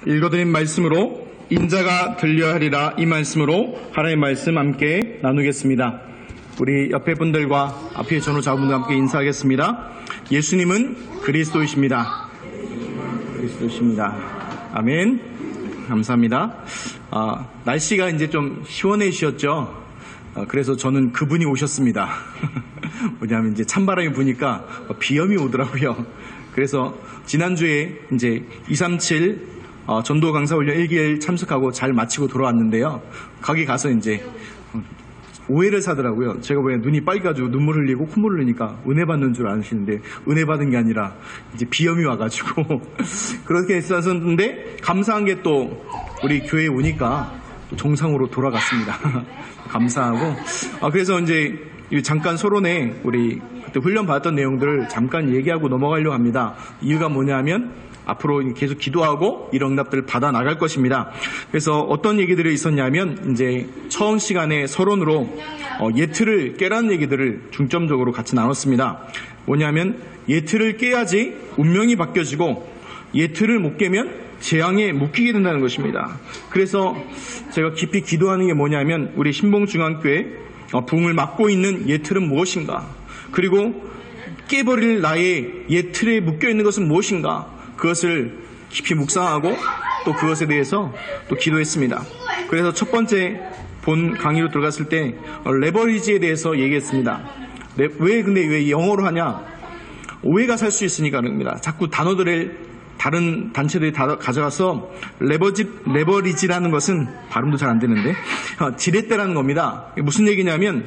읽어드린 말씀으로 인자가 들려야 하리라, 이 말씀으로 하나님의 말씀 함께 나누겠습니다. 우리 옆에 분들과 앞에 전후좌우분들과 함께 인사하겠습니다. 예수님은 그리스도이십니다. 그리스도이십니다. 아멘. 감사합니다. 날씨가 이제 좀 시원해지셨죠? 그래서 저는 그분이 오셨습니다. 뭐냐면 이제 찬바람이 부니까 비염이 오더라고요. 그래서 지난주에 이제 237 전도 강사 훈련 1기를 참석하고 잘 마치고 돌아왔는데요. 거기 가서 이제 오해를 사더라고요. 제가 왜 눈이 빨개가지고 눈물 흘리고 콧물 흘리니까 은혜 받는 줄 아시는데 은혜 받은 게 아니라 이제 비염이 와가지고 그렇게 했었는데 감사한 게 또 우리 교회에 오니까 정상으로 돌아갔습니다. 감사하고 그래서 이제 잠깐 서론에 우리 그때 훈련 받았던 내용들을 잠깐 얘기하고 넘어가려고 합니다. 이유가 뭐냐면 앞으로 계속 기도하고 이런 응답들을 받아 나갈 것입니다. 그래서 어떤 얘기들이 있었냐면 이제 처음 시간에 서론으로 예틀을 깨라는 얘기들을 중점적으로 같이 나눴습니다. 뭐냐면 예틀을 깨야지 운명이 바뀌어지고 예틀을 못 깨면 재앙에 묶이게 된다는 것입니다. 그래서 제가 깊이 기도하는 게 뭐냐면 우리 신봉중앙교회 부흥을 맡고 있는 예틀은 무엇인가, 그리고 깨버릴 나의 예틀에 묶여있는 것은 무엇인가, 그것을 깊이 묵상하고 또 그것에 대해서 또 기도했습니다. 그래서 첫 번째 본 강의로 들어갔을 때 레버리지에 대해서 얘기했습니다. 근데 왜 영어로 하냐? 오해가 살 수 있으니까 그럽니다. 자꾸 단어들을 다른 단체들이 다 가져가서 레버리지라는 것은 발음도 잘 안 되는데 지렛대라는 겁니다. 무슨 얘기냐면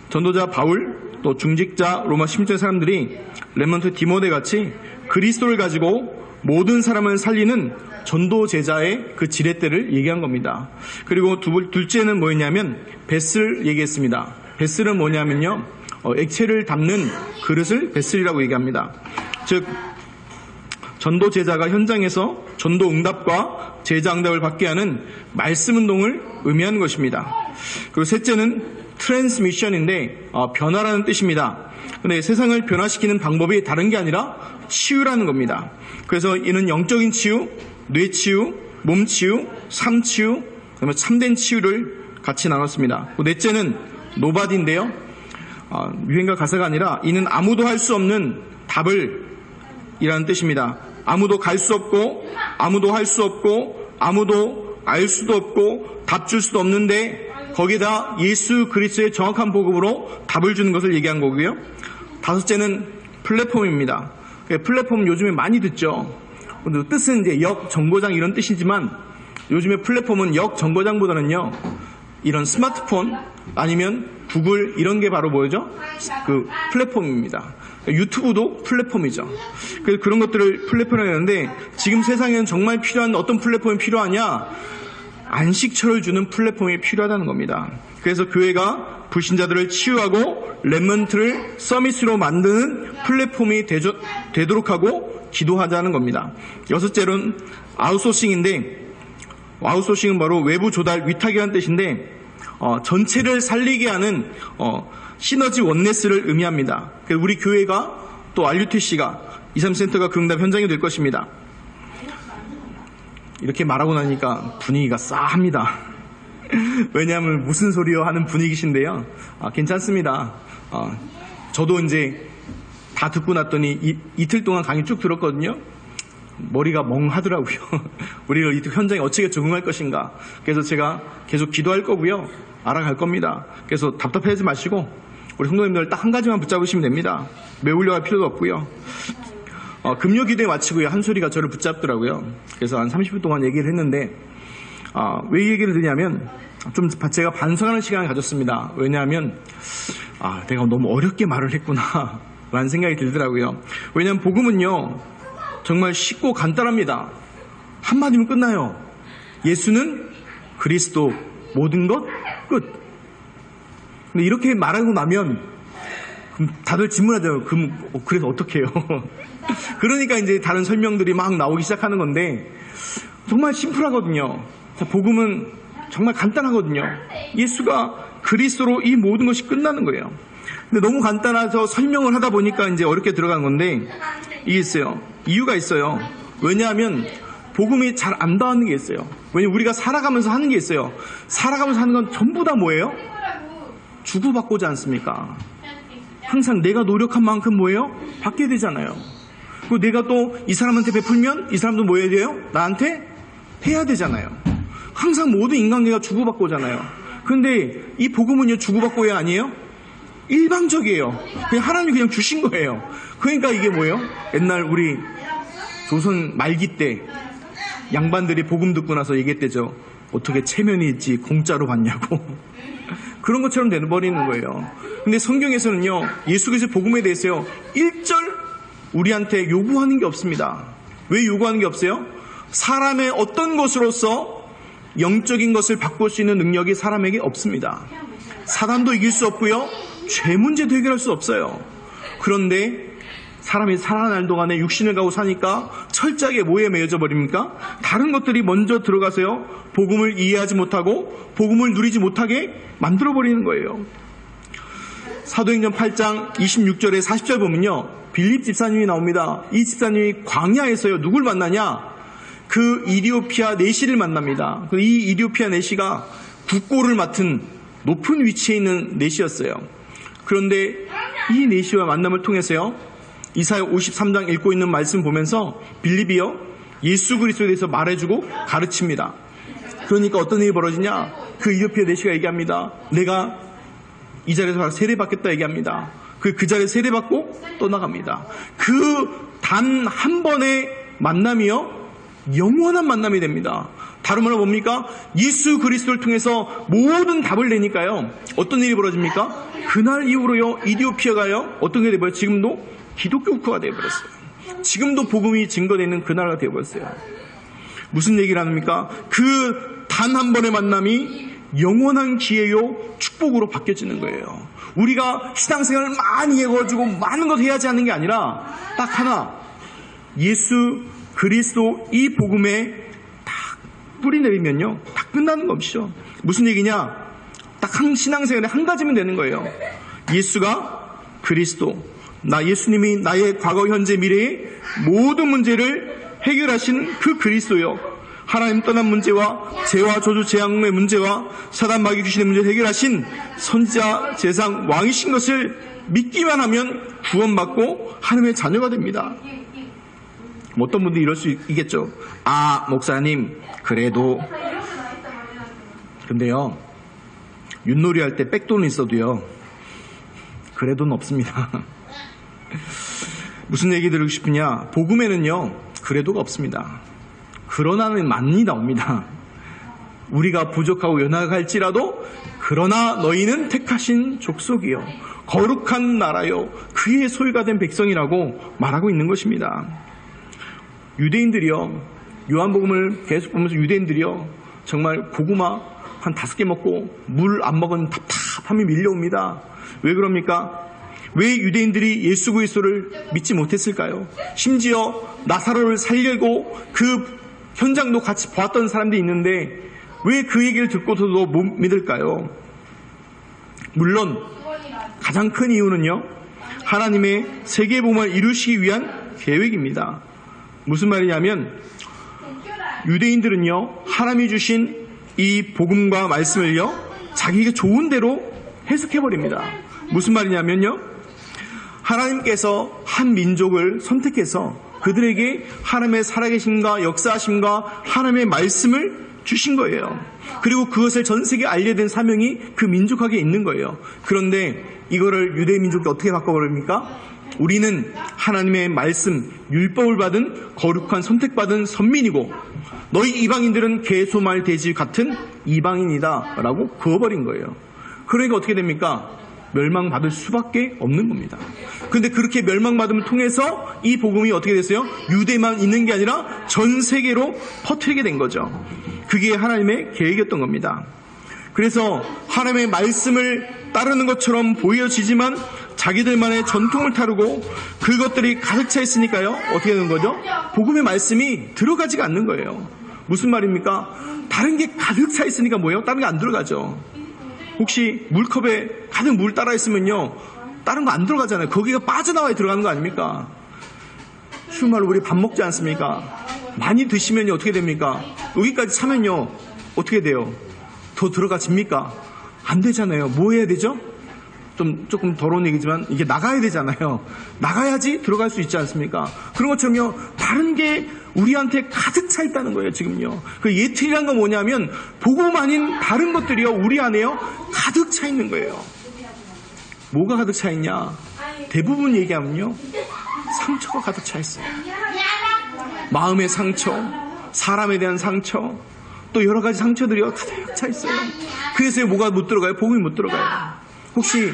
전도자 바울 또 중직자 로마 16세 사람들이 렘넌트 디모데 같이 그리스도를 가지고 모든 사람을 살리는 전도 제자의 그 지렛대를 얘기한 겁니다. 그리고 둘째는 뭐였냐면 베슬 얘기했습니다. 베슬은 뭐냐면요, 액체를 담는 그릇을 베슬이라고 얘기합니다. 즉 전도 제자가 현장에서 전도 응답과 제자 응답을 받게 하는 말씀 운동을 의미하는 것입니다. 그리고 셋째는 트랜스미션인데 변화라는 뜻입니다. 근데 세상을 변화시키는 방법이 다른 게 아니라 치유라는 겁니다. 그래서 이는 영적인 치유, 뇌 치유, 몸 치유, 삶 치유, 그다음에 참된 치유를 같이 나눴습니다. 넷째는 노바디인데요. 유행가 가사가 아니라 이는 아무도 할 수 없는 답을 이라는 뜻입니다. 아무도 갈 수 없고 아무도 할 수 없고 아무도 알 수도 없고 답 줄 수도 없는데 거기다 예수 그리스도의 정확한 복음으로 답을 주는 것을 얘기한 거고요. 다섯째는 플랫폼입니다. 플랫폼 요즘에 많이 듣죠. 뜻은 이제 역 정거장 이런 뜻이지만 요즘에 플랫폼은 역 정거장보다는요, 이런 스마트폰 아니면 구글 이런 게 바로 뭐죠? 그 플랫폼입니다. 유튜브도 플랫폼이죠. 그래서 그런 것들을 플랫폼이라고 하는데 지금 세상에는 정말 필요한 어떤 플랫폼이 필요하냐? 안식처를 주는 플랫폼이 필요하다는 겁니다. 그래서 교회가 불신자들을 치유하고 렘넌트를 서밋으로 만드는 플랫폼이 되도록 하고 기도하자는 겁니다. 여섯째로는 아웃소싱인데, 아웃소싱은 바로 외부 조달, 위탁이라는 뜻인데 전체를 살리게 하는 시너지 원네스를 의미합니다. 그래서 우리 교회가 또 RUTC가 23센터가 그 응답 현장이 될 것입니다. 이렇게 말하고 나니까 분위기가 싸합니다. 왜냐하면 무슨 소리요 하는 분위기신데요. 괜찮습니다. 저도 이제 다 듣고 났더니 이틀 동안 강의 쭉 들었거든요. 머리가 멍하더라고요. 우리가 이 현장에 어떻게 적응할 것인가. 그래서 제가 계속 기도할 거고요. 알아갈 겁니다. 그래서 답답해하지 마시고 우리 성도님들 딱 한 가지만 붙잡으시면 됩니다. 매우려 할 필요도 없고요. 금요 기도에 마치고요. 한 소리가 저를 붙잡더라고요. 그래서 한 30분 동안 얘기를 했는데 왜 이 얘기를 드냐면 좀 제가 반성하는 시간을 가졌습니다. 왜냐하면 내가 너무 어렵게 말을 했구나 라는 생각이 들더라고요. 왜냐하면 복음은요 정말 쉽고 간단합니다. 한마디면 끝나요. 예수는 그리스도, 모든 것 끝. 근데 이렇게 말하고 나면 다들 질문하잖아요. 그래서 어떻게 해요? 그러니까 이제 다른 설명들이 막 나오기 시작하는 건데 정말 심플하거든요. 복음은 정말 간단하거든요. 예수가 그리스도로 이 모든 것이 끝나는 거예요. 근데 너무 간단해서 설명을 하다 보니까 이제 어렵게 들어간 건데 이게 있어요. 이유가 있어요. 왜냐하면 복음이 잘 안 닿는 게 있어요. 왜냐면 우리가 살아가면서 하는 게 있어요. 살아가면서 하는 건 전부 다 뭐예요? 주고받고지 않습니까? 항상 내가 노력한 만큼 뭐예요? 받게 되잖아요. 그리고 내가 또 이 사람한테 베풀면 이 사람도 뭐 해야 돼요? 나한테 해야 되잖아요. 항상 모든 인간계가 주고받고잖아요. 그런데 이 복음은요, 주고받고야 아니에요? 일방적이에요. 그냥 하나님이 그냥 주신 거예요. 그러니까 이게 뭐예요? 옛날 우리 조선 말기 때 양반들이 복음 듣고 나서 얘기했대죠. 어떻게 체면이 있지 공짜로 받냐고. 그런 것처럼 되어버리는 거예요. 근데 성경에서는요, 예수 그리스도의 복음에 대해서요, 1절 우리한테 요구하는 게 없습니다. 왜 요구하는 게 없어요? 사람의 어떤 것으로서 영적인 것을 바꿀 수 있는 능력이 사람에게 없습니다. 사단도 이길 수 없고요, 죄 문제도 해결할 수 없어요. 그런데 사람이 살아날 동안에 육신을 가고 사니까 철저하게 뭐에 매여져 버립니까? 다른 것들이 먼저 들어가서요, 복음을 이해하지 못하고 복음을 누리지 못하게 만들어 버리는 거예요. 사도행전 8장 26절에 40절 보면요, 빌립 집사님이 나옵니다. 이 집사님이 광야에서요, 누굴 만나냐? 그 이디오피아 내시를 만납니다. 이 이디오피아 내시가 국고를 맡은 높은 위치에 있는 내시였어요. 그런데 이 내시와 만남을 통해서요, 이사야 53장 읽고 있는 말씀 보면서 빌립이요, 예수 그리스도에 대해서 말해주고 가르칩니다. 그러니까 어떤 일이 벌어지냐? 그 이디오피아 내시가 얘기합니다. 내가 이 자리에서 세례받겠다 얘기합니다. 그 자리에 세례받고 떠나갑니다. 그 단 한 번의 만남이요, 영원한 만남이 됩니다. 다른 말로 뭡니까? 예수 그리스도를 통해서 모든 답을 내니까요, 어떤 일이 벌어집니까? 그날 이후로요, 이디오피아가요, 어떤 게 되어버려요? 지금도 기독교 국가가 되어버렸어요. 지금도 복음이 증거되는 그 나라가 되어버렸어요. 무슨 얘기를 합니까? 그 단 한 번의 만남이 영원한 기회요, 축복으로 바뀌어지는 거예요. 우리가 신앙생활을 많이 해가지고 많은 것 해야지 하는 게 아니라 딱 하나, 예수 그리스도 이 복음에 딱 뿌리 내리면요, 다 끝나는 것이죠. 무슨 얘기냐? 딱 신앙생활에 한 가지면 되는 거예요. 예수가 그리스도, 나 예수님이 나의 과거 현재 미래의 모든 문제를 해결하신 그 그리스도요, 하나님 떠난 문제와 죄와 저주 재앙의 문제와 사단 마귀 귀신의 문제를 해결하신 선지자 제상 왕이신 것을 믿기만 하면 구원받고 하나님의 자녀가 됩니다. 어떤 분들이 이럴 수 있겠죠. 아, 목사님, 그래도. 근데요, 윷놀이 할 때 백돈은 있어도요, 그래도는 없습니다. 무슨 얘기 들으고 싶으냐? 복음에는요, 그래도가 없습니다. 그러나는 많이 나옵니다. 우리가 부족하고 연약할지라도 그러나 너희는 택하신 족속이요, 거룩한 나라요, 그의 소유가 된 백성이라고 말하고 있는 것입니다. 유대인들이요, 요한복음을 계속 보면서 유대인들이요, 정말 고구마 한 5개 먹고 물 안 먹은 답답함이 밀려옵니다. 왜 그럽니까? 왜 유대인들이 예수 그리스도를 믿지 못했을까요? 심지어 나사로를 살리고 그 현장도 같이 보았던 사람들이 있는데 왜 그 얘기를 듣고서도 못 믿을까요? 물론 가장 큰 이유는요, 하나님의 세계복음을 이루시기 위한 계획입니다. 무슨 말이냐면, 유대인들은요, 하나님이 주신 이 복음과 말씀을요, 자기가 좋은 대로 해석해버립니다. 무슨 말이냐면요, 하나님께서 한 민족을 선택해서 그들에게 하나님의 살아계심과 역사하심과 하나님의 말씀을 주신 거예요. 그리고 그것을 전 세계에 알려야 되는 사명이 그 민족에게 있는 거예요. 그런데 이거를 유대 민족이 어떻게 바꿔버립니까? 우리는 하나님의 말씀, 율법을 받은 거룩한 선택받은 선민이고 너희 이방인들은 개소말 돼지 같은 이방인이다 라고 그어버린 거예요. 그러니까 어떻게 됩니까? 멸망받을 수밖에 없는 겁니다. 그런데 그렇게 멸망받음을 통해서 이 복음이 어떻게 됐어요? 유대만 있는 게 아니라 전 세계로 퍼뜨리게 된 거죠. 그게 하나님의 계획이었던 겁니다. 그래서 하나님의 말씀을 따르는 것처럼 보여지지만 자기들만의 전통을 타르고 그것들이 가득 차 있으니까요, 어떻게 되는 거죠? 복음의 말씀이 들어가지가 않는 거예요. 무슨 말입니까? 다른 게 가득 차 있으니까 뭐예요? 다른 게 안 들어가죠. 혹시 물컵에 가득 물 따라 있으면요, 다른 거 안 들어가잖아요. 거기가 빠져나와야 들어가는 거 아닙니까? 쉬운 말로 우리 밥 먹지 않습니까? 많이 드시면요 어떻게 됩니까? 여기까지 차면요 어떻게 돼요? 더 들어가집니까? 안 되잖아요. 뭐 해야 되죠? 조금 더러운 얘기지만 이게 나가야 되잖아요. 나가야지 들어갈 수 있지 않습니까? 그런 것처럼요 다른 게 우리한테 가득 차 있다는 거예요. 지금요. 그 예틀이란 건 뭐냐면 복음 아닌 다른 것들이요 우리 안에요 가득 차 있는 거예요. 뭐가 가득 차 있냐? 대부분 얘기하면요 상처가 가득 차 있어요. 마음의 상처, 사람에 대한 상처, 또 여러 가지 상처들이요 가득 차 있어요. 그래서 뭐가 못 들어가요? 복음이 못 들어가요. 혹시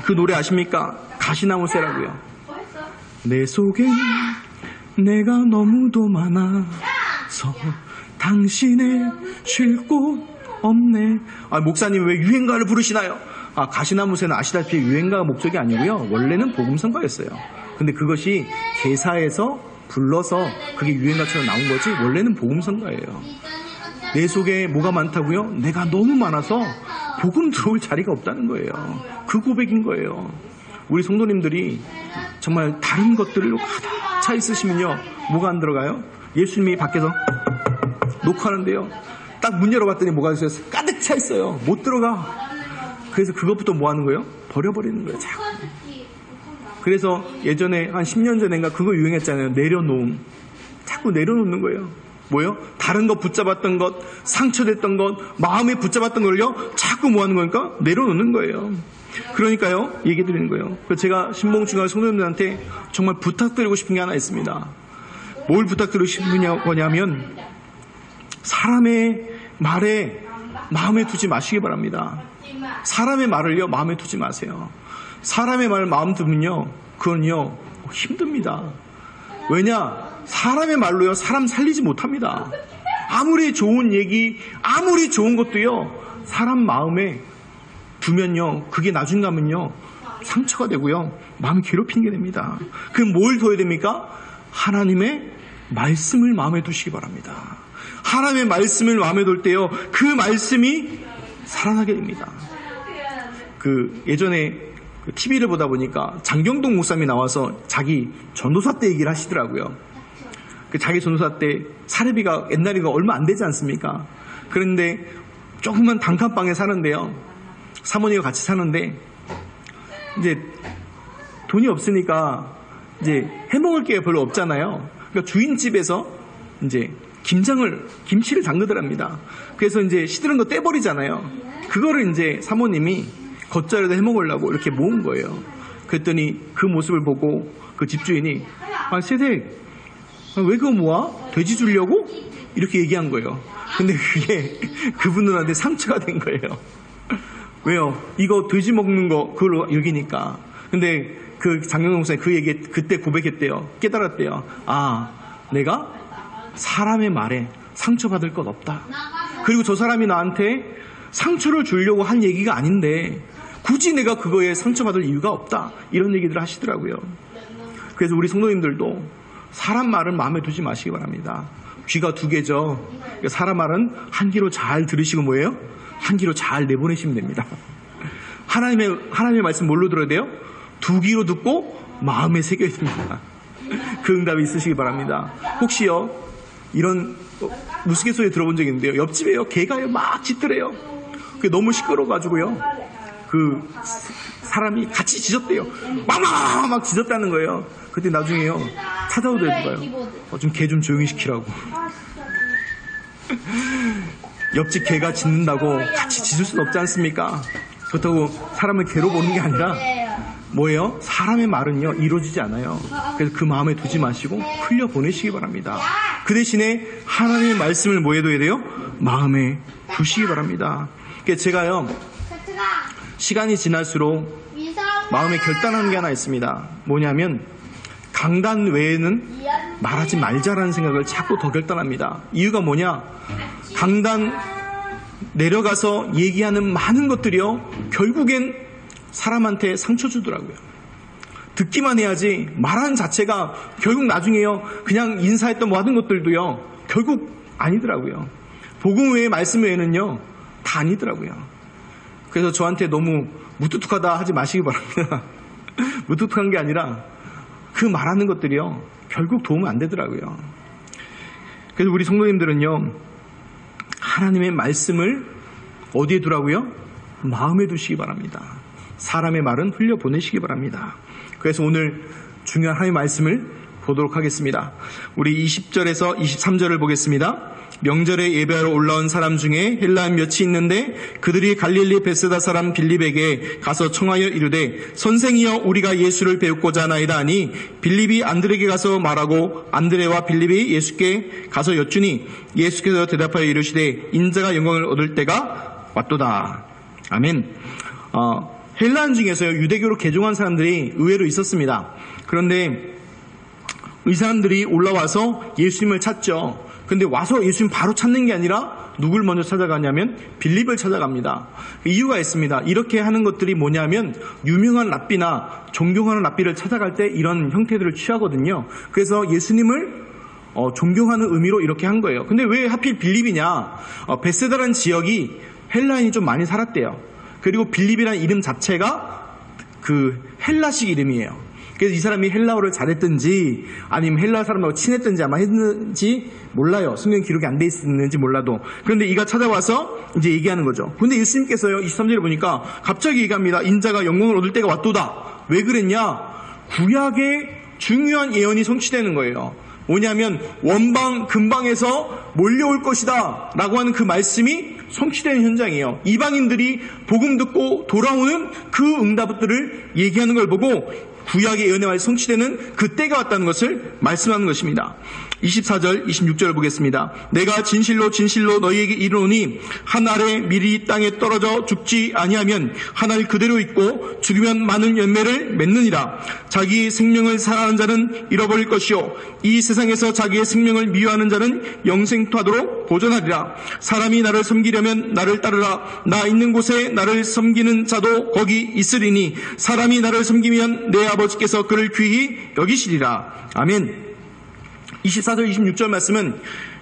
그 노래 아십니까? 가시나무새라고요. 내 속에 내가 너무도 많아서 당신의 쉴 곳 없네. 목사님 왜 유행가를 부르시나요? 가시나무새는 아시다시피 유행가가 목적이 아니고요 원래는 복음성가였어요. 근데 그것이 개사해서 불러서 그게 유행가처럼 나온 거지 원래는 복음성가예요. 내 속에 뭐가 많다고요? 내가 너무 많아서 복음 들어올 자리가 없다는 거예요. 그 고백인 거예요. 우리 성도님들이 정말 다른 것들로 가득 차 있으시면요 뭐가 안 들어가요? 예수님이 밖에서 녹화하는데요 딱 문 열어봤더니 뭐가 있어요? 가득 차 있어요. 못 들어가. 그래서 그것부터 뭐 하는 거예요? 버려버리는 거예요. 자꾸. 그래서 예전에 한 10년 전인가 그거 유행했잖아요. 내려놓음. 자꾸 내려놓는 거예요. 뭐요? 다른 거 붙잡았던 것, 상처됐던 것, 마음에 붙잡았던 걸요 자꾸 뭐 하는 거니까? 내려놓는 거예요. 그러니까요 얘기 드리는 거예요. 제가 신봉중앙 성도님들한테 정말 부탁드리고 싶은 게 하나 있습니다. 뭘 부탁드리고 싶은 거냐면 사람의 말에 마음에 두지 마시기 바랍니다. 사람의 말을요 마음에 두지 마세요. 사람의 말 마음 두면요 그건요 힘듭니다. 왜냐? 사람의 말로요 사람 살리지 못합니다. 아무리 좋은 얘기, 아무리 좋은 것도요 사람 마음에 두면요 그게 나중 가면요 상처가 되고요 마음이 괴롭히는 게 됩니다. 그럼 뭘 둬야 됩니까? 하나님의 말씀을 마음에 두시기 바랍니다. 하나님의 말씀을 마음에 둘 때요 그 말씀이 살아나게 됩니다. 예전에 TV를 보다 보니까 장경동 목사님이 나와서 자기 전도사 때 얘기를 하시더라고요. 자기 전도사 때 사례비가 옛날이가 얼마 안 되지 않습니까? 그런데 조그만 단칸방에 사는데요 사모님과 같이 사는데 이제 돈이 없으니까 이제 해먹을 게 별로 없잖아요. 그러니까 주인집에서 이제 김치를 담그더랍니다. 그래서 이제 시드는 거 떼버리잖아요. 그거를 이제 사모님이 겉절에다 해먹으려고 이렇게 모은 거예요. 그랬더니 그 모습을 보고 그 집주인이 세댁 왜 그거 모아? 돼지 주려고? 이렇게 얘기한 거예요. 근데 그게 그분 누나한테 상처가 된 거예요. 왜요? 이거 돼지 먹는 거 그걸로 여기니까. 근데 그 장경동 목사님 그 얘기 그때 고백했대요. 깨달았대요. 내가 사람의 말에 상처받을 것 없다. 그리고 저 사람이 나한테 상처를 주려고 한 얘기가 아닌데 굳이 내가 그거에 상처받을 이유가 없다. 이런 얘기들을 하시더라고요. 그래서 우리 성도님들도 사람 말은 마음에 두지 마시기 바랍니다. 귀가 두 개죠. 사람 말은 한 귀로 잘 들으시고 뭐예요? 한 귀로 잘 내보내시면 됩니다. 하나님의 말씀 뭘로 들어야 돼요? 두 귀로 듣고 마음에 새겨야 됩니다. 그 응답이 있으시기 바랍니다. 혹시요 이런 우스갯소리 들어본 적 있는데요. 옆집에요 개가요 막 짖더래요. 그게 너무 시끄러워가지고요 그 사람이 같이 짖었대요. 막 짖었다는 거예요. 그때 나중에요 찾아오더라고요. 좀 개 좀 조용히 시키라고. 옆집 개가 짖는다고 같이 짖을 수는 없지 않습니까? 그렇다고 사람을 개로 보는 게 아니라 뭐예요? 사람의 말은요 이루어지지 않아요. 그래서 그 마음에 두지 마시고 흘려보내시기 바랍니다. 그 대신에 하나님의 말씀을 뭐 해둬야 돼요? 마음에 두시기 바랍니다. 그러니까 제가요 시간이 지날수록 마음에 결단하는 게 하나 있습니다. 뭐냐면 강단 외에는 말하지 말자라는 생각을 자꾸 더 결단합니다. 이유가 뭐냐? 강단 내려가서 얘기하는 많은 것들이요 결국엔 사람한테 상처 주더라고요. 듣기만 해야지 말하는 자체가 결국 나중에요 그냥 인사했던 뭐 하는 것들도요 결국 아니더라고요. 복음 외의 말씀 외에는요 다 아니더라고요. 그래서 저한테 너무 무뚝뚝하다 하지 마시기 바랍니다. 무뚝뚝한 게 아니라 그 말하는 것들이요 결국 도움은 안 되더라고요. 그래서 우리 성도님들은요, 하나님의 말씀을 어디에 두라고요? 마음에 두시기 바랍니다. 사람의 말은 흘려보내시기 바랍니다. 그래서 오늘 중요한 하나님의 말씀을 보도록 하겠습니다. 우리 20절에서 23절을 보겠습니다. 명절에 예배하러 올라온 사람 중에 헬라인 몇이 있는데 그들이 갈릴리 베세다 사람 빌립에게 가서 청하여 이르되 선생이여 우리가 예수를 배우고자 하나이다 하니 빌립이 안드레에게 가서 말하고 안드레와 빌립이 예수께 가서 여쭈니 예수께서 대답하여 이르시되 인자가 영광을 얻을 때가 왔도다. 아멘. 헬라인 중에서요, 유대교로 개종한 사람들이 의외로 있었습니다. 그런데 이 사람들이 올라와서 예수님을 찾죠. 근데 와서 예수님 바로 찾는 게 아니라 누굴 먼저 찾아가냐면 빌립을 찾아갑니다. 이유가 있습니다. 이렇게 하는 것들이 뭐냐면 유명한 랍비나 존경하는 랍비를 찾아갈 때 이런 형태들을 취하거든요. 그래서 예수님을 존경하는 의미로 이렇게 한 거예요. 근데 왜 하필 빌립이냐? 베세다라는 지역이 헬라인이 좀 많이 살았대요. 그리고 빌립이라는 이름 자체가 그 헬라식 이름이에요. 그래서 이 사람이 헬라어를 잘했든지 아니면 헬라 사람하고 친했든지 아마 했는지 몰라요. 성경 기록이 안 돼 있는지 몰라도. 그런데 이가 찾아와서 이제 얘기하는 거죠. 근데 예수님께서요, 23절에 보니까 갑자기 얘기합니다. 인자가 영광을 얻을 때가 왔도다. 왜 그랬냐? 구약의 중요한 예언이 성취되는 거예요. 뭐냐면 원방 근방에서 몰려올 것이다 라고 하는 그 말씀이 성취되는 현장이에요. 이방인들이 복음 듣고 돌아오는 그 응답들을 얘기하는 걸 보고 구약의 예언의 말이 성취되는 그때가 왔다는 것을 말씀하는 것입니다. 24절, 26절을 보겠습니다. 내가 진실로 진실로 너희에게 이르노니 한 알에 밀이 땅에 떨어져 죽지 아니하면 한 알 그대로 있고 죽으면 많은 열매를 맺느니라. 자기 생명을 사랑하는 자는 잃어버릴 것이요 이 세상에서 자기의 생명을 미워하는 자는 영생토하도록 보존하리라. 사람이 나를 섬기려면 나를 따르라. 나 있는 곳에 나를 섬기는 자도 거기 있으리니 사람이 나를 섬기면 내 아버지께서 그를 귀히 여기시리라. 아멘. 24절 26절 말씀은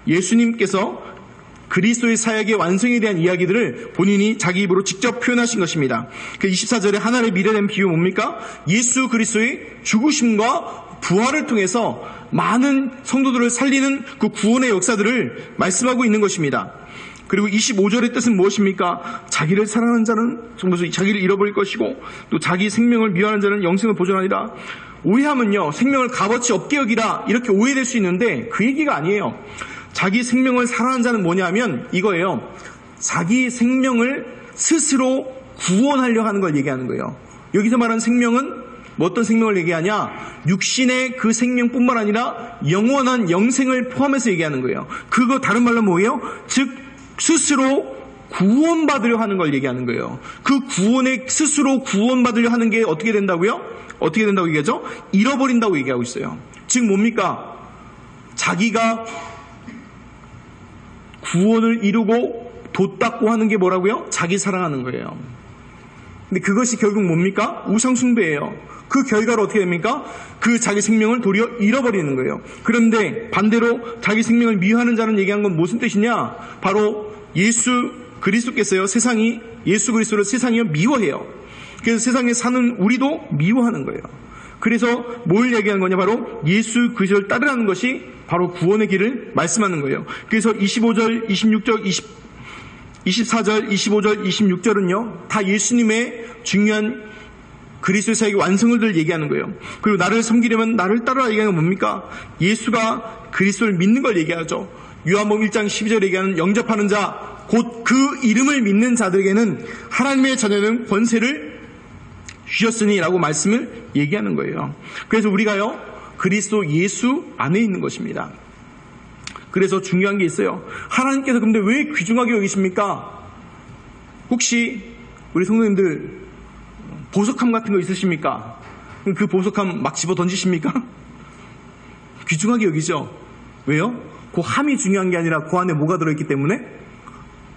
예수님께서 그리스도의 사역의 완성에 대한 이야기들을 본인이 자기 입으로 직접 표현하신 것입니다. 그 24절에 하나의 미래된 비유 뭡니까? 예수 그리스도의 죽으심과 부활을 통해서 많은 성도들을 살리는 그 구원의 역사들을 말씀하고 있는 것입니다. 그리고 25절의 뜻은 무엇입니까? 자기를 사랑하는 자는 자기를 잃어버릴 것이고 또 자기 생명을 미워하는 자는 영생을 보존하리라. 오해하면요, 생명을 값어치 없게 여기라 이렇게 오해될 수 있는데 그 얘기가 아니에요. 자기 생명을 사랑하는 자는 뭐냐면 이거예요. 자기 생명을 스스로 구원하려 하는 걸 얘기하는 거예요. 여기서 말하는 생명은 뭐 어떤 생명을 얘기하냐? 육신의 그 생명뿐만 아니라 영원한 영생을 포함해서 얘기하는 거예요. 그거 다른 말로 뭐예요? 즉 스스로 구원받으려 하는 걸 얘기하는 거예요. 그 구원에 스스로 구원받으려 하는 게 어떻게 된다고요? 어떻게 된다고 얘기하죠? 잃어버린다고 얘기하고 있어요. 즉 뭡니까? 자기가 구원을 이루고 돛닦고 하는 게 뭐라고요? 자기 사랑하는 거예요. 근데 그것이 결국 뭡니까? 우상숭배예요. 그 결과로 어떻게 됩니까? 그 자기 생명을 도리어 잃어버리는 거예요. 그런데 반대로 자기 생명을 미워하는 자는 얘기한 건 무슨 뜻이냐? 바로 예수 그리스도께서요, 예수 그리스도를 세상이 미워해요. 그래서 세상에 사는 우리도 미워하는 거예요. 그래서 뭘 얘기하는 거냐? 바로 예수 그리스도를 따르라는 것이 바로 구원의 길을 말씀하는 거예요. 그래서 25절, 26절, 24절, 25절, 26절은요, 다 예수님의 중요한 그리스도의 사역의 완성을 얘기하는 거예요. 그리고 나를 섬기려면 나를 따르라 얘기하는 건 뭡니까? 예수가 그리스도를 믿는 걸 얘기하죠. 요한복음 1장 12절에 얘기하는 영접하는 자, 곧 그 이름을 믿는 자들에게는 하나님의 자녀는 권세를 주셨으니 라고 말씀을 얘기하는 거예요. 그래서 우리가요, 그리스도 예수 안에 있는 것입니다. 그래서 중요한 게 있어요. 하나님께서 근데 왜 귀중하게 여기십니까? 혹시 우리 성도님들 보석함 같은 거 있으십니까? 그 보석함 막 집어 던지십니까? 귀중하게 여기죠. 왜요? 그 함이 중요한 게 아니라 그 안에 뭐가 들어있기 때문에?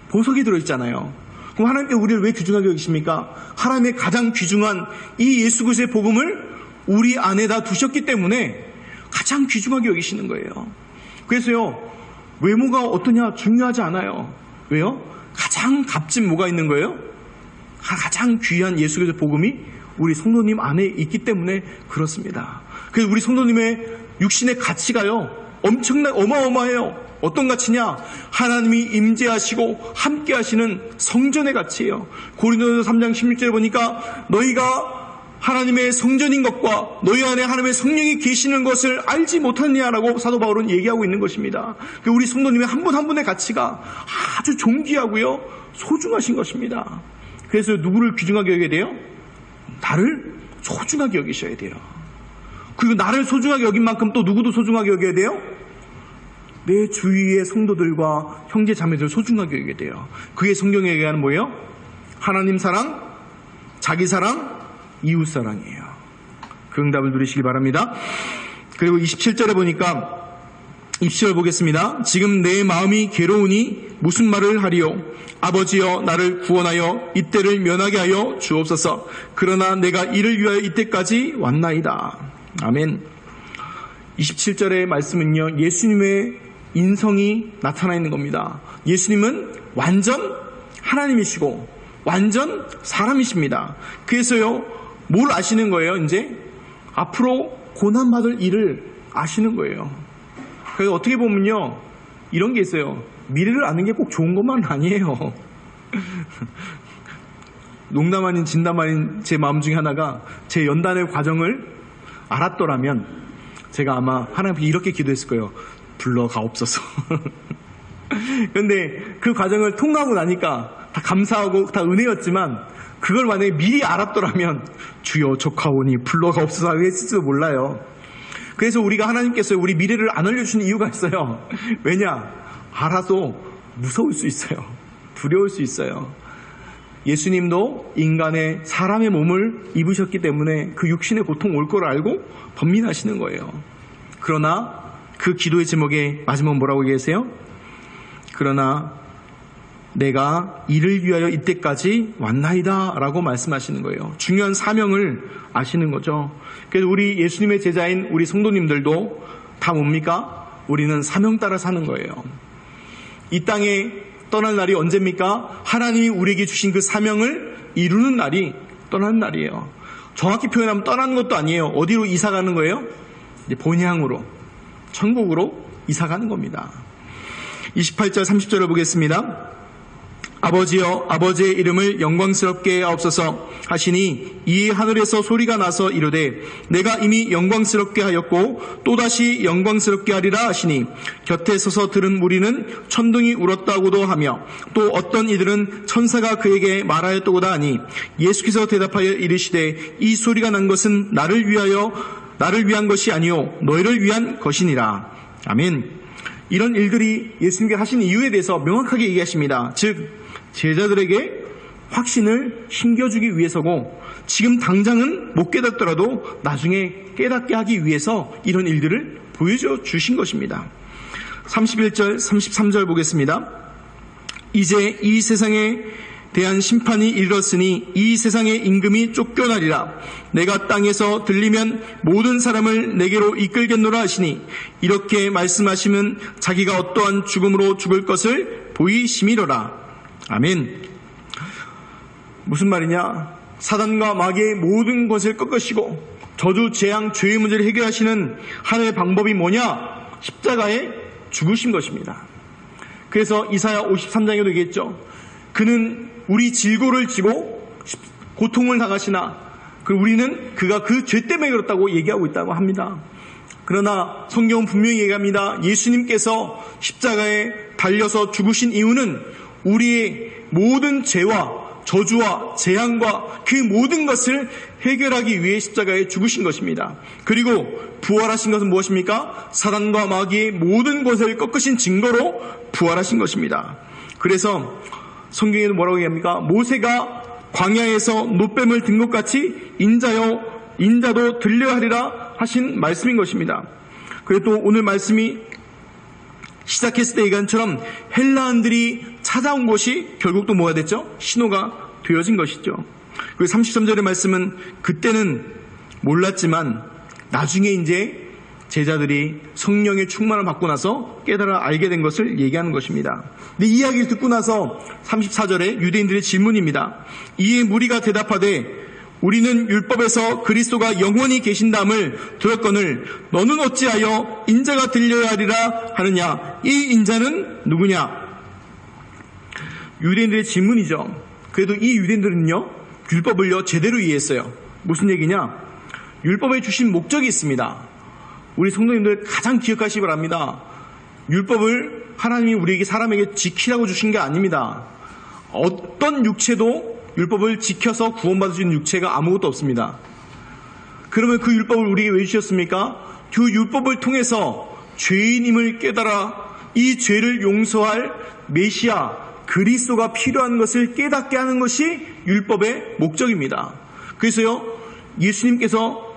보석이 들어있잖아요. 그럼 하나님께서 우리를 왜 귀중하게 여기십니까? 하나님의 가장 귀중한 이 예수 그리스도의 복음을 우리 안에다 두셨기 때문에 가장 귀중하게 여기시는 거예요. 그래서요, 외모가 어떠냐 중요하지 않아요. 왜요? 가장 값진 뭐가 있는 거예요? 가장 귀한 예수 그리스도의 복음이 우리 성도님 안에 있기 때문에 그렇습니다. 그래서 우리 성도님의 육신의 가치가요, 어마어마해요. 어떤 가치냐? 하나님이 임재하시고 함께 하시는 성전의 가치예요. 고린도서 3장 16절에 보니까 너희가 하나님의 성전인 것과 너희 안에 하나님의 성령이 계시는 것을 알지 못하느냐라고 사도 바울은 얘기하고 있는 것입니다. 우리 성도님의 한 분 한 분의 가치가 아주 존귀하고요, 소중하신 것입니다. 그래서 누구를 귀중하게 여겨야 돼요? 나를 소중하게 여기셔야 돼요. 그리고 나를 소중하게 여긴 만큼 또 누구도 소중하게 여겨야 돼요? 내 주위의 성도들과 형제 자매들을 소중하게 여겨야 돼요. 그게 성경에 얘기하는 뭐예요? 하나님 사랑, 자기 사랑, 이웃 사랑이에요. 그 응답을 누리시기 바랍니다. 그리고 27절에 보니까 27절 보겠습니다. 지금 내 마음이 괴로우니 무슨 말을 하리요? 아버지여 나를 구원하여 이때를 면하게 하여 주옵소서. 그러나 내가 이를 위하여 이때까지 왔나이다. 아멘. 27절의 말씀은요, 예수님의 인성이 나타나 있는 겁니다. 예수님은 완전 하나님이시고 완전 사람이십니다. 그래서요, 뭘 아시는 거예요? 이제 앞으로 고난받을 일을 아시는 거예요. 그래서 어떻게 보면요, 이런 게 있어요. 미래를 아는 게 꼭 좋은 것만 아니에요. 농담 아닌 진담 아닌 제 마음 중에 하나가, 제 연단의 과정을 알았더라면 제가 아마 하나님께 이렇게 기도했을 거예요. 불러가옵소서. 그런데 그 과정을 통과하고 나니까 다 감사하고 다 은혜였지만, 그걸 만약에 미리 알았더라면 주여 족하오니 불러가옵소서 하고 했을지도 몰라요. 그래서 우리가 하나님께서 우리 미래를 안 알려주시는 이유가 있어요. 왜냐? 알아도 무서울 수 있어요. 두려울 수 있어요. 예수님도 인간의 사람의 몸을 입으셨기 때문에 그 육신의 고통 올 걸 알고 번민하시는 거예요. 그러나 그 기도의 제목에 마지막 뭐라고 얘기하세요? 그러나 내가 이를 위하여 이때까지 왔나이다 라고 말씀하시는 거예요. 중요한 사명을 아시는 거죠. 그래서 우리 예수님의 제자인 우리 성도님들도 다 뭡니까? 우리는 사명 따라 사는 거예요. 이 땅에 떠날 날이 언제입니까? 하나님이 우리에게 주신 그 사명을 이루는 날이 떠나는 날이에요. 정확히 표현하면 떠나는 것도 아니에요. 어디로 이사 가는 거예요? 이제 본향으로, 천국으로 이사 가는 겁니다. 28절 30절을 보겠습니다. 아버지여 아버지의 이름을 영광스럽게 하옵소서 하시니 이에 하늘에서 소리가 나서 이르되 내가 이미 영광스럽게 하였고 또다시 영광스럽게 하리라 하시니 곁에 서서 들은 무리는 천둥이 울었다고도 하며 또 어떤 이들은 천사가 그에게 말하였다고도 하니 예수께서 대답하여 이르시되 이 소리가 난 것은 나를 위한 것이 아니요 너희를 위한 것이니라. 아멘. 이런 일들이 예수님께 하신 이유에 대해서 명확하게 얘기하십니다. 즉 제자들에게 확신을 심겨주기 위해서고, 지금 당장은 못 깨닫더라도 나중에 깨닫게 하기 위해서 이런 일들을 보여줘 주신 것입니다. 31절 33절 보겠습니다. 이제 이 세상에 대한 심판이 이르렀으니 이 세상의 임금이 쫓겨나리라. 내가 땅에서 들리면 모든 사람을 내게로 이끌겠노라 하시니 이렇게 말씀하시면 자기가 어떠한 죽음으로 죽을 것을 보이심이로라. 아멘. 무슨 말이냐? 사단과 마귀의 모든 것을 꺾으시고 저주, 재앙, 죄의 문제를 해결하시는 하나의 방법이 뭐냐? 십자가에 죽으신 것입니다. 그래서 이사야 53장에도 얘기했죠. 그는 우리 질고를 지고 고통을 당하시나 우리는 그가 그 죄 때문에 그렇다고 얘기하고 있다고 합니다. 그러나 성경은 분명히 얘기합니다. 예수님께서 십자가에 달려서 죽으신 이유는 우리의 모든 죄와 저주와 재앙과 그 모든 것을 해결하기 위해 십자가에 죽으신 것입니다. 그리고 부활하신 것은 무엇입니까? 사단과 마귀의 모든 것을 꺾으신 증거로 부활하신 것입니다. 그래서 성경에는 뭐라고 얘기합니까? 모세가 광야에서 노뱀을 든 것 같이 인자도 들려하리라 하신 말씀인 것입니다. 그리고 또 오늘 말씀이 시작했을 때 얘기한처럼 헬라인들이 찾아온 것이 결국 또 뭐가 됐죠? 신호가 되어진 것이죠. 그리고 33절의 말씀은 그때는 몰랐지만 나중에 이제 제자들이 성령의 충만을 받고 나서 깨달아 알게 된 것을 얘기하는 것입니다. 근데 이 이야기를 듣고 나서 34절에 유대인들의 질문입니다. 이에 무리가 대답하되 우리는 율법에서 그리스도가 영원히 계신다함을 들었거늘 너는 어찌하여 인자가 들려야 하리라 하느냐. 이 인자는 누구냐? 유대인들의 질문이죠. 그래도 이 유대인들은요, 율법을요 제대로 이해했어요. 무슨 얘기냐? 율법에 주신 목적이 있습니다. 우리 성도님들 가장 기억하시기 바랍니다. 율법을 하나님이 우리에게 사람에게 지키라고 주신 게 아닙니다. 어떤 육체도 율법을 지켜서 구원받을 수 있는 육체가 아무것도 없습니다. 그러면 그 율법을 우리에게 왜 주셨습니까? 그 율법을 통해서 죄인임을 깨달아 이 죄를 용서할 메시아 그리스도가 필요한 것을 깨닫게 하는 것이 율법의 목적입니다. 그래서요, 예수님께서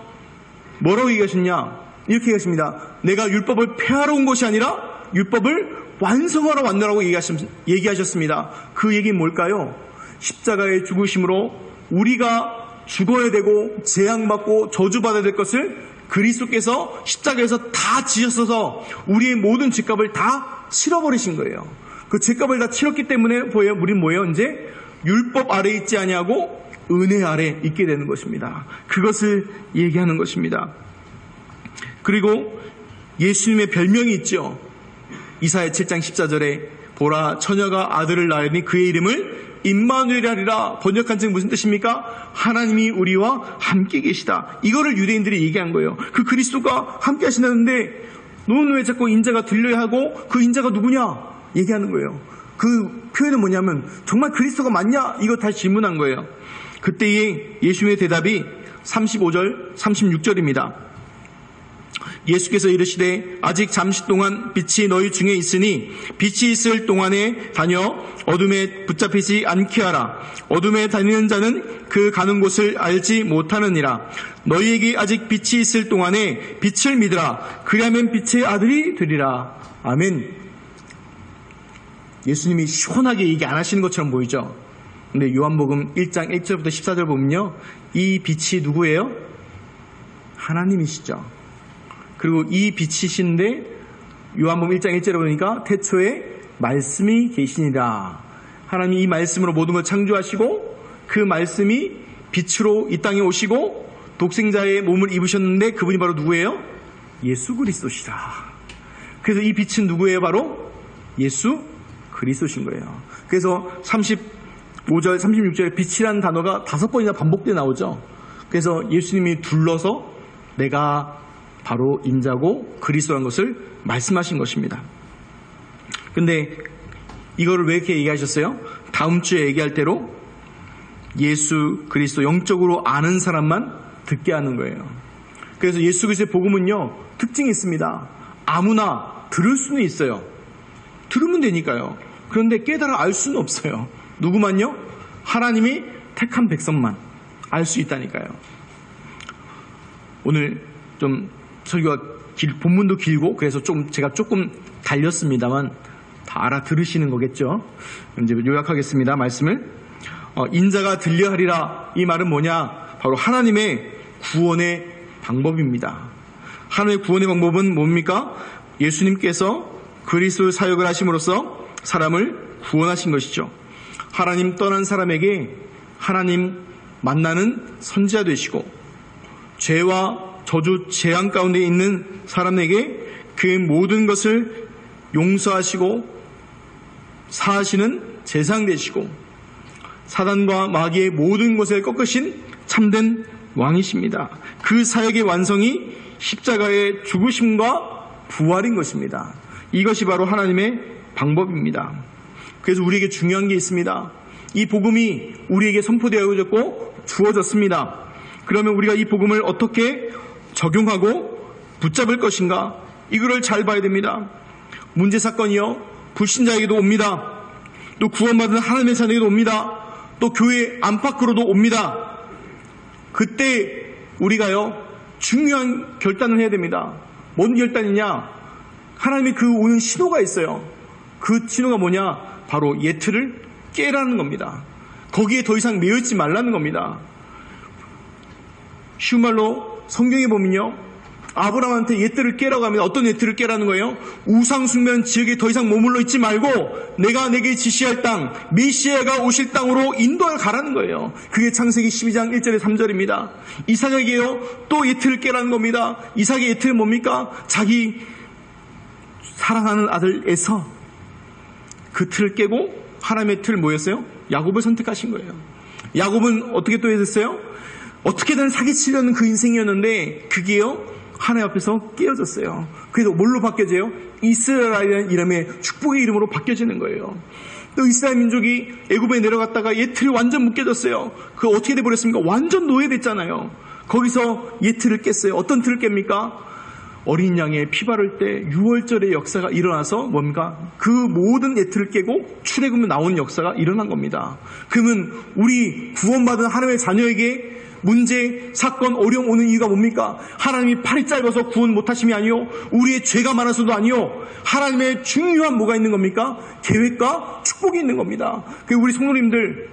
뭐라고 얘기하셨냐? 이렇게 얘기하십니다. 내가 율법을 폐하러 온 것이 아니라 율법을 완성하러 왔노라고 얘기하셨습니다. 그 얘기는 뭘까요? 십자가의 죽으심으로 우리가 죽어야 되고 재앙받고 저주받아야 될 것을 그리스도께서 십자가에서 다 지셨어서 우리의 모든 죄값을 다 치러버리신 거예요. 그 죄값을 다 치렀기 때문에 우리는 뭐예요? 이제 율법 아래 있지 아니하고 은혜 아래 있게 되는 것입니다. 그것을 얘기하는 것입니다. 그리고 예수님의 별명이 있죠. 이사야 7장 14절에 보라 처녀가 아들을 낳으니 그의 이름을 임마누엘이라. 번역한 즉 무슨 뜻입니까? 하나님이 우리와 함께 계시다. 이거를 유대인들이 얘기한 거예요. 그 그리스도가 함께 하신다는데 너는 왜 자꾸 인자가 들려야 하고 그 인자가 누구냐 얘기하는 거예요. 그 표현은 뭐냐면 정말 그리스도가 맞냐? 이거 다시 질문한 거예요. 그때의 예수님의 대답이 35절 36절입니다. 예수께서 이르시되 아직 잠시 동안 빛이 너희 중에 있으니 빛이 있을 동안에 다녀 어둠에 붙잡히지 않게 하라. 어둠에 다니는 자는 그 가는 곳을 알지 못하느니라. 너희에게 아직 빛이 있을 동안에 빛을 믿으라. 그리하면 빛의 아들이 되리라. 아멘. 예수님이 시원하게 얘기 안 하시는 것처럼 보이죠. 근데 요한복음 1장 1절부터 14절 보면요, 이 빛이 누구예요? 하나님이시죠. 그리고 이 빛이신데 요한복음 1장 1절에 보니까 태초에 말씀이 계시니라. 하나님이 이 말씀으로 모든 걸 창조하시고 그 말씀이 빛으로 이 땅에 오시고 독생자의 몸을 입으셨는데 그분이 바로 누구예요? 예수 그리스도시라. 그래서 이 빛은 누구예요? 바로 예수 그리스도신 거예요. 그래서 35절 36절에 빛이라는 단어가 5번이나 반복돼 나오죠. 그래서 예수님이 둘러서 내가 바로 인자고 그리스도라는 것을 말씀하신 것입니다. 근데 이거를 왜 이렇게 얘기하셨어요? 다음 주에 얘기할 대로 예수 그리스도 영적으로 아는 사람만 듣게 하는 거예요. 그래서 예수 그리스도의 복음은요, 특징이 있습니다. 아무나 들을 수는 있어요. 들으면 되니까요. 그런데 깨달아 알 수는 없어요. 누구만요? 하나님이 택한 백성만 알 수 있다니까요. 오늘 좀 설교가 본문도 길고 그래서 제가 조금 달렸습니다만 다 알아들으시는 거겠죠. 이제 요약하겠습니다. 말씀을. 인자가 들려하리라. 이 말은 뭐냐? 바로 하나님의 구원의 방법입니다. 하나님의 구원의 방법은 뭡니까? 예수님께서 그리스도 사역을 하심으로써 사람을 구원하신 것이죠. 하나님 떠난 사람에게 하나님 만나는 선지자 되시고 죄와 저주 재앙 가운데 있는 사람에게 그 모든 것을 용서하시고 사하시는 제사장 되시고 사단과 마귀의 모든 것을 꺾으신 참된 왕이십니다. 그 사역의 완성이 십자가의 죽으심과 부활인 것입니다. 이것이 바로 하나님의 방법입니다. 그래서 우리에게 중요한 게 있습니다. 이 복음이 우리에게 선포되어졌고 주어졌습니다. 그러면 우리가 이 복음을 어떻게 적용하고 붙잡을 것인가? 이거를 잘 봐야 됩니다. 문제 사건이요, 불신자에게도 옵니다. 또 구원받은 하나님의 자녀에게도 옵니다. 또 교회 안팎으로도 옵니다. 그때 우리가요, 중요한 결단을 해야 됩니다. 뭔 결단이냐? 하나님이 그 오는 신호가 있어요. 그 신호가 뭐냐? 바로 예틀을 깨라는 겁니다. 거기에 더 이상 매여있지 말라는 겁니다. 쉬운 말로 성경에 보면요, 아브라함한테 옛들을 깨라고 합니다. 어떤 옛들을 깨라는 거예요? 우상 숭배하는 지역에 더 이상 머물러 있지 말고 내가 내게 지시할 땅, 메시아가 오실 땅으로 인도하여 가라는 거예요. 그게 창세기 12장 1절에 3절입니다. 이삭에게요 또 옛들을 깨라는 겁니다. 이삭의 옛들은 뭡니까? 자기 사랑하는 아들 에서 그 틀을 깨고 하나님의 틀 뭐였어요? 야곱을 선택하신 거예요. 야곱은 어떻게 또 했어요? 어떻게든 사기치려는 그 인생이었는데 그게요 하나님 앞에서 깨어졌어요. 그래서 뭘로 바뀌어져요? 이스라엘이라는 이름의 축복의 이름으로 바뀌어지는 거예요. 또 이스라엘 민족이 애굽에 내려갔다가 옛 틀이 완전 묶여졌어요. 그거 어떻게 돼버렸습니까? 완전 노예됐잖아요. 거기서 옛 틀을 깼어요. 어떤 틀을 깹니까? 어린 양의 피 바를 때 6월절의 역사가 일어나서 뭡니까? 그 모든 옛 틀을 깨고 출애굽에 나온 역사가 일어난 겁니다. 그러면 우리 구원받은 하나님의 자녀에게 문제, 사건, 어려움 오는 이유가 뭡니까? 하나님이 팔이 짧아서 구원 못하심이 아니요, 우리의 죄가 많아서도 아니요, 하나님의 중요한 뭐가 있는 겁니까? 계획과 축복이 있는 겁니다. 우리 성도님들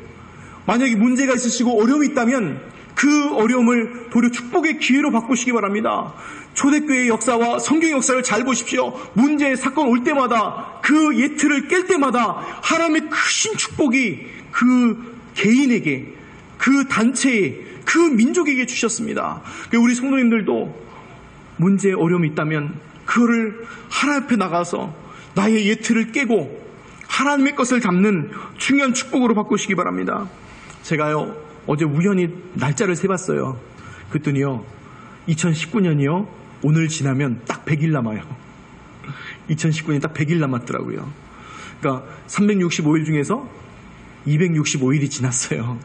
만약에 문제가 있으시고 어려움이 있다면 그 어려움을 도리어 축복의 기회로 바꾸시기 바랍니다. 초대교회의 역사와 성경의 역사를 잘 보십시오. 문제, 사건 올 때마다 그 옛 틀을 깰 때마다 하나님의 크신 축복이 그 개인에게, 그 단체에, 그 민족에게 주셨습니다. 우리 성도님들도 문제, 어려움이 있다면 그거를 하나님 앞에 나가서 나의 옛 틀을 깨고 하나님의 것을 담는 중요한 축복으로 바꾸시기 바랍니다. 제가요 어제 우연히 날짜를 세봤어요. 그랬더니요 2019년이요 오늘 지나면 딱 100일 남아요. 2019년이 딱 100일 남았더라고요. 그러니까 365일 중에서 265일이 지났어요.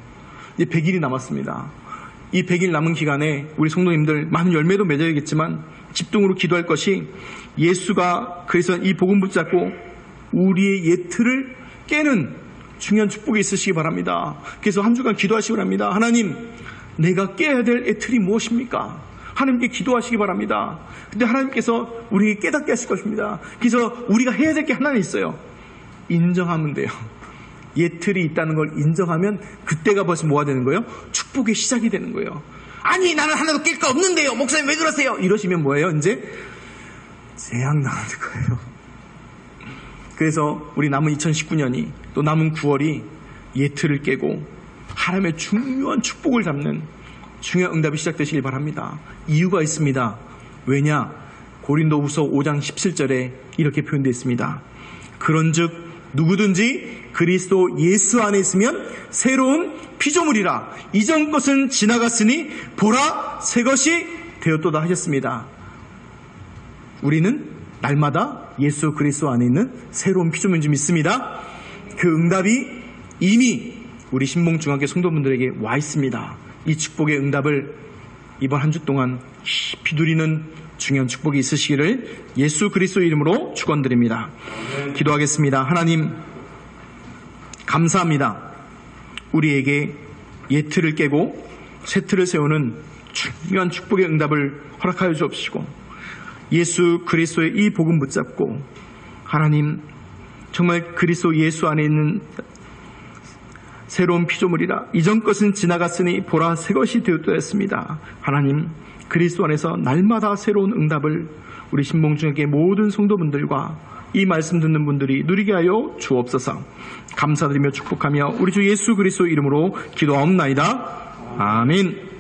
이제 100일이 남았습니다. 이 100일 남은 기간에 우리 성도님들 많은 열매도 맺어야겠지만 집중으로 기도할 것이, 예수가 그래서 이 복음 붙잡고 우리의 옛 틀을 깨는 중요한 축복이 있으시기 바랍니다. 그래서 한 주간 기도하시기 바랍니다. 하나님, 내가 깨야 될 옛 틀이 무엇입니까? 하나님께 기도하시기 바랍니다. 근데 하나님께서 우리에게 깨닫게 하실 것입니다. 그래서 우리가 해야 될 게 하나는 있어요. 인정하면 돼요. 옛 틀이 있다는 걸 인정하면 그때가 벌써 뭐가 되는 거예요? 축복의 시작이 되는 거예요. 아니 나는 하나도 깰 거 없는데요, 목사님 왜 그러세요? 이러시면 뭐예요? 이제 재앙당하는 거예요. 그래서 우리 남은 2019년이 또 남은 9월이 옛 틀을 깨고 하나님의 중요한 축복을 잡는 중요한 응답이 시작되시길 바랍니다. 이유가 있습니다. 왜냐? 고린도후서 5장 17절에 이렇게 표현되어 있습니다. 그런즉 누구든지 그리스도 예수 안에 있으면 새로운 피조물이라, 이전 것은 지나갔으니 보라 새 것이 되었도다 하셨습니다. 우리는 날마다 예수 그리스도 안에 있는 새로운 피조물인 줄 믿습니다. 그 응답이 이미 우리 신봉중학교 성도분들에게 와 있습니다. 이 축복의 응답을 이번 한 주 동안 깊이 누리는 중요한 축복이 있으시기를 예수 그리스도 이름으로 축원드립니다. 기도하겠습니다. 하나님 감사합니다. 우리에게 옛 틀을 깨고 새 틀을 세우는 중요한 축복의 응답을 허락하여 주옵시고, 예수 그리스도의 이 복음 붙잡고 하나님 정말 그리스도 예수 안에 있는 새로운 피조물이라, 이전 것은 지나갔으니 보라 새 것이 되었습니다. 하나님 그리스도 안에서 날마다 새로운 응답을 우리 신봉중학교 모든 성도분들과 이 말씀 듣는 분들이 누리게 하여 주옵소서. 감사드리며 축복하며 우리 주 예수 그리스도 이름으로 기도하옵나이다. 아멘.